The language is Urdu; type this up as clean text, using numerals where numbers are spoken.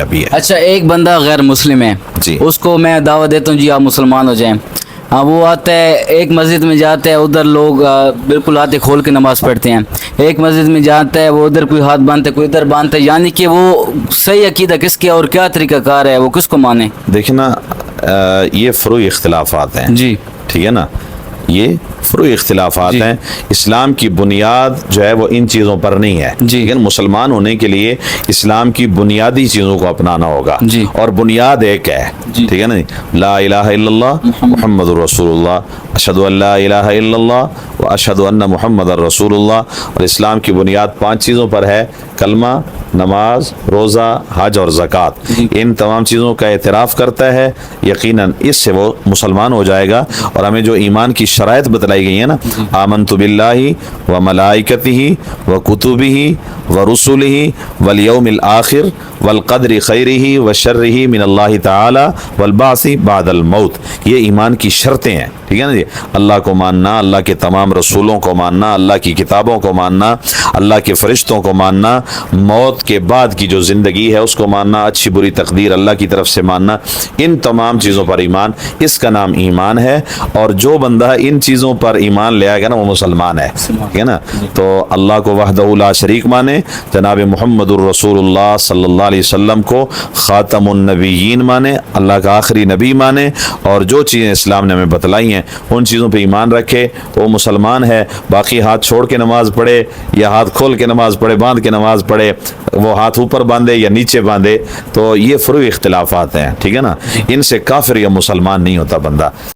ابھی ہے. اچھا ایک بندہ غیر مسلم ہے جی. اس کو میں دعوت دیتا ہوں جی آپ مسلمان ہو جائیں. ہاں وہ آتا ہے ایک مسجد میں جاتا ہے ادھر لوگ بالکل ہاتھ کھول کے نماز پڑھتے ہیں. ایک مسجد میں جاتا ہے وہ ادھر کوئی ہاتھ باندھتا ہے کوئی ادھر باندھتا ہے. یعنی کہ وہ صحیح عقیدہ کس کے اور کیا طریقہ کار ہے وہ کس کو مانے؟ دیکھیں نا یہ فروعی اختلافات ہیں. جی ٹھیک ہے نا, یہ فروعی اختلافات جی. ہیں. اسلام کی بنیاد جو ہے وہ ان چیزوں پر نہیں ہے. جی. لیکن مسلمان ہونے کے لیے اسلام کی بنیادی چیزوں کو اپنانا ہوگا. جی. اور بنیاد ایک ہے. جی. ٹھیک ہے نا, لا الہ الا اللہ محمد رسول اللہ, اشہد ان لا الہ الا اللہ و اشہد ان محمد رسول اللہ. اور اسلام کی بنیاد 5 چیزوں پر ہے: کلمہ, نماز, روزہ, حج اور زکوٰۃ. جی. ان تمام چیزوں کا اعتراف کرتا ہے, یقیناً اس سے وہ مسلمان ہو جائے گا. اور ہمیں جو ایمان کی شرائط بتلائی گئی ہیں نا, آمنت باللہ و ملائکتہ و کتبہ و رسلہ والیوم الآخر والقدر خیرہ و شرہ من اللہ تعالی والبعث بعد الموت. یہ ایمان کی شرطیں ہیں. ٹھیک ہے نا جی. اللہ کو ماننا, اللہ کے تمام رسولوں کو ماننا, اللہ کی کتابوں کو ماننا, اللہ کے فرشتوں کو ماننا, موت کے بعد کی جو زندگی ہے اس کو ماننا, اچھی بری تقدیر اللہ کی طرف سے ماننا. ان تمام چیزوں پر ایمان, اس کا نام ایمان ہے. اور جو بندہ ان چیزوں پر ایمان لے آئے گا نا وہ مسلمان ہے. ٹھیک ہے نا. تو اللہ کو وحدہ لا شریک مانے, جناب محمد الرسول اللہ صلی اللہ علیہ وسلم کو خاتم النبیین مانے, اللہ کا آخری نبی مانے, اور جو چیزیں اسلام نے ہمیں بتلائی ہیں ان چیزوں پہ ایمان رکھے تو وہ مسلمان ہے. باقی ہاتھ چھوڑ کے نماز پڑھے یا ہاتھ کھول کے نماز پڑھے, باندھ کے نماز پڑھے, وہ ہاتھ اوپر باندھے یا نیچے باندھے, تو یہ فروعی اختلافات ہیں. ٹھیک ہے نا. ان سے کافر یا مسلمان نہیں ہوتا بندہ.